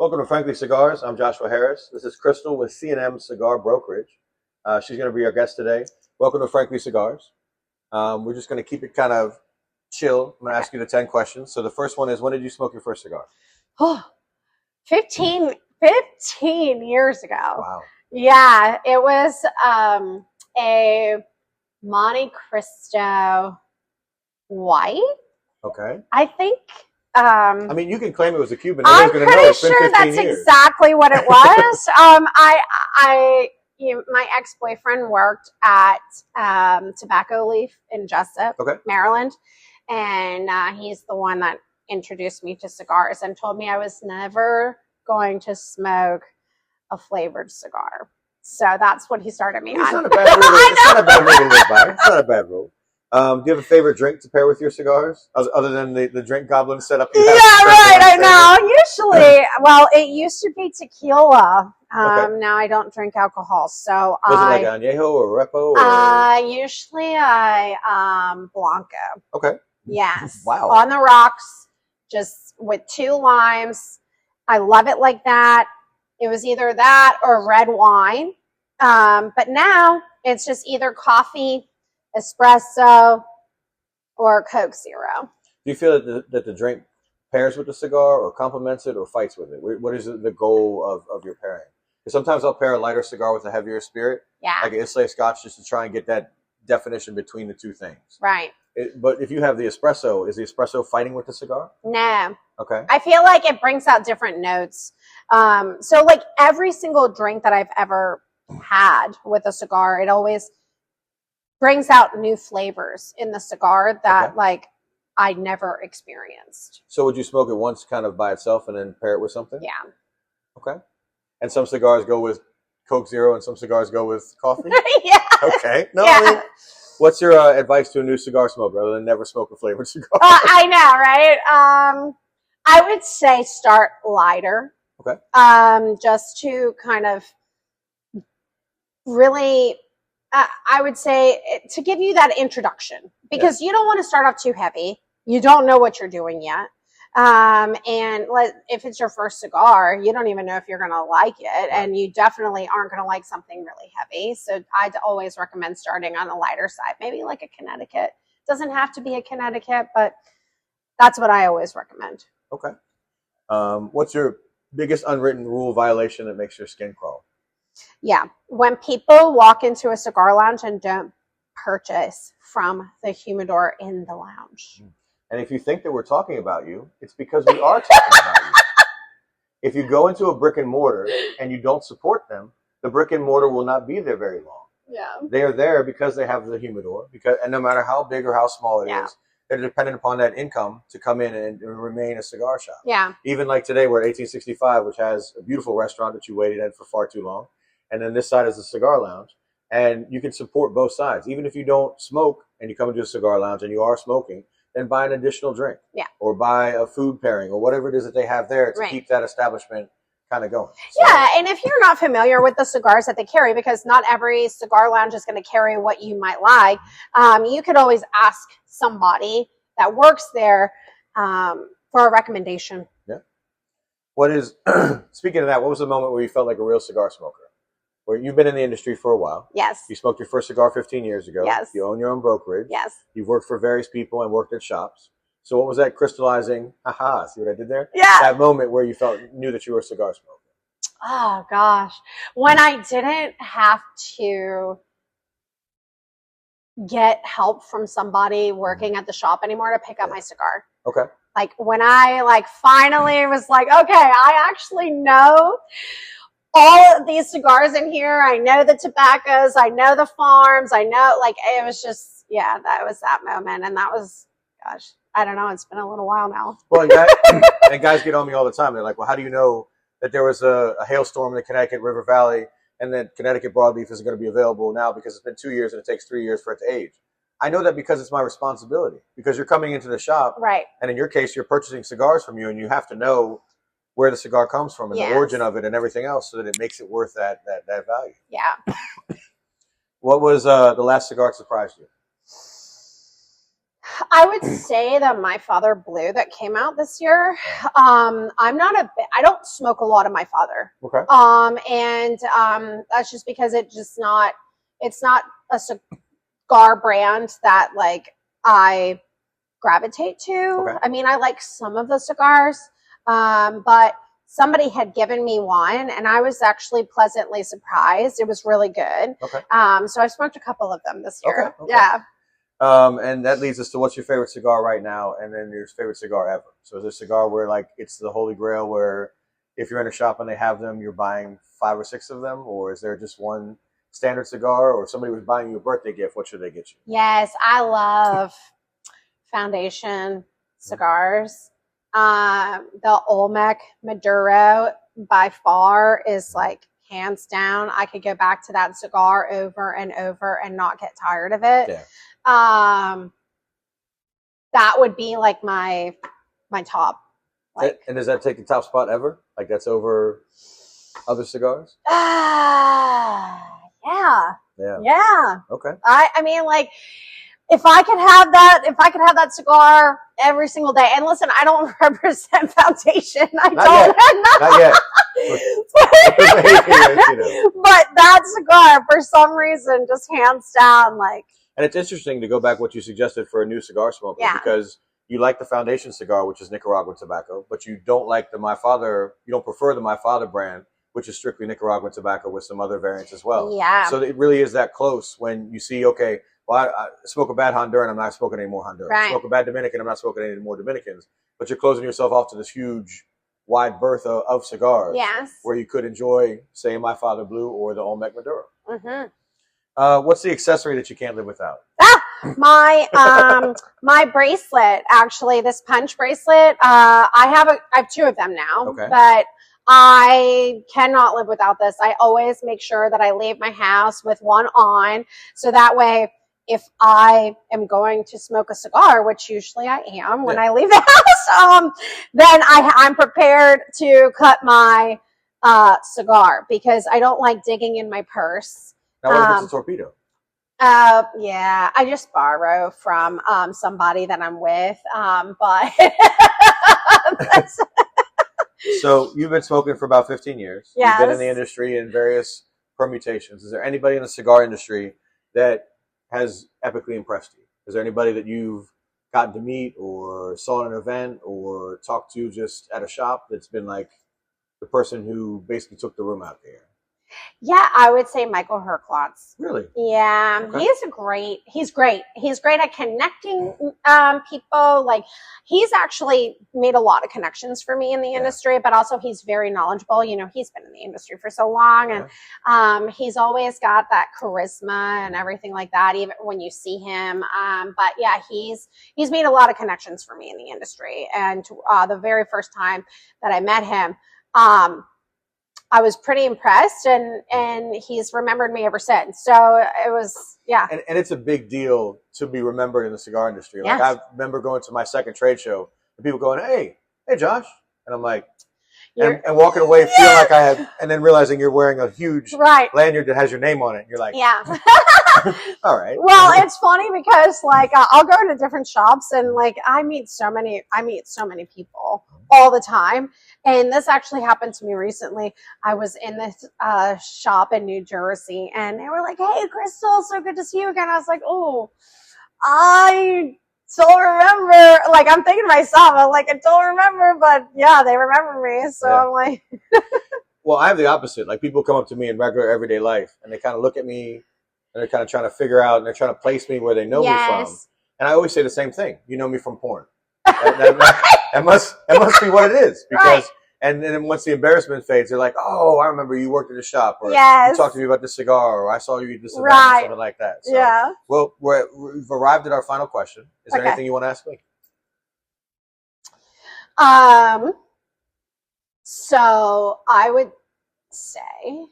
Welcome to Frankly Cigars. I'm Joshua Harris. This is Crystal with C&M Cigar Brokerage. She's going to be our guest today. Welcome to Frankly Cigars. We're just going to keep it kind of chill. I'm going to ask you the 10 questions. So the first one is, when did you smoke your first cigar? Oh, 15 years ago. Wow. Yeah, it was a Monte Cristo white. Okay. I think. I mean, you can claim it was a Cuban. I'm pretty sure that's years. exactly what it was. My ex-boyfriend worked at Tobacco Leaf in Jessup, Maryland, and he's the one that introduced me to cigars and told me I was never going to smoke a flavored cigar. So that's what he started me on. It's not a bad rule. It's not a bad rule to live by. It's not a bad rule. Do you have a favorite drink to pair with your cigars, other than the drink goblin setup? Yeah, right. I know. Usually, well, it used to be tequila. Now I don't drink alcohol, so was it like añejo or repo? Or? Usually blanco. Okay. Yes. Wow. On the rocks, just with 2 limes. I love it like that. It was either that or red wine, but now it's just either coffee, espresso, or Coke Zero. Do you feel that the drink pairs with the cigar, or complements it, or fights with it? What is the goal of your pairing? Because sometimes I'll pair a lighter cigar with a heavier spirit, like an Islay Scotch, just to try and get that definition between the two things. Right. But if you have the espresso, is the espresso fighting with the cigar? No. Okay. I feel like it brings out different notes. So like every single drink that I've ever had with a cigar, it always brings out new flavors in the cigar that like I never experienced. So would you smoke it once kind of by itself and then pair it with something? Yeah. Okay. And some cigars go with Coke Zero and some cigars go with coffee? Yeah. Okay. No, yeah. I mean, what's your advice to a new cigar smoker other than never smoke a flavored cigar? I know, right? I would say start lighter. Okay. Just to kind of really... I would say to give you that introduction, because you don't want to start off too heavy. You don't know what you're doing yet. And if it's your first cigar, you don't even know if you're going to like it. And you definitely aren't going to like something really heavy. So I'd always recommend starting on the lighter side, maybe like a Connecticut. It doesn't have to be a Connecticut, but that's what I always recommend. Okay. What's your biggest unwritten rule violation that makes your skin crawl? Yeah. When people walk into a cigar lounge and don't purchase from the humidor in the lounge. And if you think that we're talking about you, it's because we are talking about you. If you go into a brick and mortar and you don't support them, the brick and mortar will not be there very long. Yeah. They are there because they have the humidor, and no matter how big or how small it is, they're dependent upon that income to come in and remain a cigar shop. Yeah. Even like today, we're at 1865, which has a beautiful restaurant that you waited at for far too long. And then this side is the cigar lounge. And you can support both sides. Even if you don't smoke and you come into a cigar lounge and you are smoking, then buy an additional drink. Yeah. Or buy a food pairing or whatever it is that they have there to keep that establishment kind of going. So, yeah, and if you're not familiar with the cigars that they carry, because not every cigar lounge is going to carry what you might like, you could always ask somebody that works there for a recommendation. Yeah. What is, speaking of that, what was the moment where you felt like a real cigar smoker? Where you've been in the industry for a while. Yes. You smoked your first cigar 15 years ago. Yes. You own your own brokerage. Yes. You've worked for various people and worked at shops. So what was that crystallizing, aha, see what I did there? Yeah. That moment where you knew that you were a cigar smoker. Oh, gosh. When I didn't have to get help from somebody working at the shop anymore to pick up my cigar. Okay. Like when I finally was like, okay, I actually know all of these cigars in here. I know the tobaccos. I know the farms. I know, it was just, that was that moment. And that was, gosh, I don't know. It's been a little while now. Well, and guys get on me all the time. They're like, well, how do you know that there was a hailstorm in the Connecticut River Valley and that Connecticut broadleaf isn't going to be available now because it's been 2 years and it takes 3 years for it to age? I know that because it's my responsibility, because you're coming into the shop. Right. And in your case, you're purchasing cigars from you and you have to know where the cigar comes from and the origin of it and everything else so that it makes it worth that value. Yeah. What was the last cigar that surprised you? I would say that My Father Blue that came out this year. I don't smoke a lot of My Father. Okay. That's just because it's not a cigar brand that like I gravitate to. Okay. I mean, I like some of the cigars, but somebody had given me one and I was actually pleasantly surprised. It was really good. Okay. So I smoked a couple of them this year. Okay. Yeah. And that leads us to what's your favorite cigar right now, and then your favorite cigar ever. So is there a cigar where like it's the holy grail where if you're in a shop and they have them, you're buying 5 or 6 of them, or is there just one standard cigar, or if somebody was buying you a birthday gift, what should they get you? Yes, I love Foundation cigars. The Olmec Maduro by far is like hands down. I could go back to that cigar over and over and not get tired of it. Yeah. That would be like my top. Like, and does that take the top spot ever? Like that's over other cigars? yeah. Yeah. Yeah. Okay. I mean, like, if I could have that cigar every single day, and listen, I don't represent Foundation. Not yet. But that cigar, for some reason, just hands down, like. And it's interesting to go back what you suggested for a new cigar smoker, because you like the Foundation cigar, which is Nicaraguan tobacco, but you don't like the My Father. You don't prefer the My Father brand, which is strictly Nicaraguan tobacco with some other variants as well. Yeah. So it really is that close when you see, okay, well, I smoke a bad Honduran, I'm not smoking any more Hondurans. Right. I smoke a bad Dominican, I'm not smoking any more Dominicans. But you're closing yourself off to this huge, wide berth of cigars. Yes. Where you could enjoy, say, My Father Blue or the Olmec Maduro. Mm-hmm. What's the accessory that you can't live without? My bracelet, actually, this punch bracelet. I have 2 of them now. Okay. But I cannot live without this. I always make sure that I leave my house with one on, so that way, if I am going to smoke a cigar, which usually I am when I leave the house, then I'm prepared to cut my cigar, because I don't like digging in my purse. Now, what if it's a torpedo? Yeah, I just borrow from somebody that I'm with, but So you've been smoking for about 15 years. Yes. You've been in the industry in various permutations. Is there anybody in the cigar industry that has epically impressed you? Is there anybody that you've gotten to meet or saw at an event or talked to just at a shop that's been like the person who basically took the room out there? Yeah, I would say Michael Herklotz. Really? Yeah, Okay. He's great. He's great at connecting people. Like, he's actually made a lot of connections for me in the industry, but also he's very knowledgeable. You know, he's been in the industry for so long, and he's always got that charisma and everything like that, even when you see him. But yeah, he's made a lot of connections for me in the industry. And the very first time that I met him, I was pretty impressed, and he's remembered me ever since. So it was, yeah. And it's a big deal to be remembered in the cigar industry. Like, I remember going to my second trade show and people going, hey Josh. And I'm like, and walking away feeling like I had, and then realizing you're wearing a huge lanyard that has your name on it. And you're like, yeah. All right. Well, it's funny because like I'll go to different shops and like I meet so many people all the time. And this actually happened to me recently. I was in this shop in New Jersey, and they were like, "Hey, Crystal, so good to see you again." I was like, "Oh, I don't remember." Like, I'm thinking to myself, I'm like, "I don't remember," but yeah, they remember me. So I'm like, well, I have the opposite. Like, people come up to me in regular everyday life, and they kind of look at me, and they're kind of trying to figure out, and they're trying to place me where they know me from. And I always say the same thing: "You know me from porn." That must be what it is, because and then once the embarrassment fades, they're like, "Oh, I remember you worked at a shop, or you talked to me about this cigar, or I saw you at this event," or something like that. So, well, we've arrived at our final question. Is there anything you want to ask me? So I would say,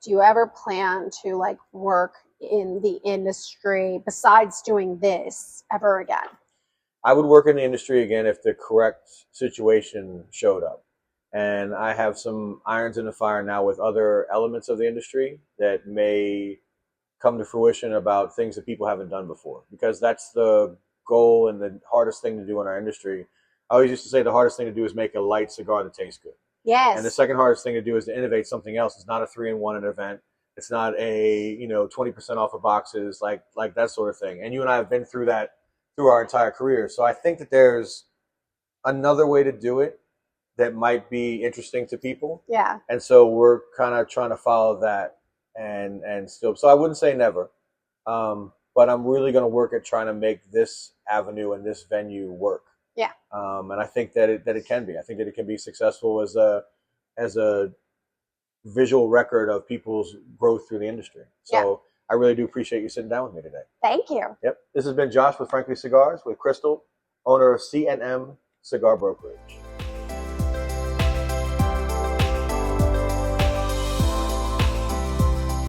do you ever plan to like work in the industry besides doing this ever again? I would work in the industry again if the correct situation showed up. And I have some irons in the fire now with other elements of the industry that may come to fruition about things that people haven't done before, because that's the goal and the hardest thing to do in our industry. I always used to say the hardest thing to do is make a light cigar that tastes good. Yes. And the second hardest thing to do is to innovate something else. It's not a 3-in-1 at an event. It's not a 20% off of boxes, like that sort of thing. And you and I have been through that through our entire career. So I think that there's another way to do it that might be interesting to people. Yeah. And so we're kind of trying to follow that and still. So I wouldn't say never, but I'm really going to work at trying to make this avenue and this venue work. Yeah. And I think that it can be. I think that it can be successful as a visual record of people's growth through the industry. So I really do appreciate you sitting down with me today. Thank you. Yep. This has been Josh with Frankly Cigars with Crystal, owner of C&M Cigar Brokerage.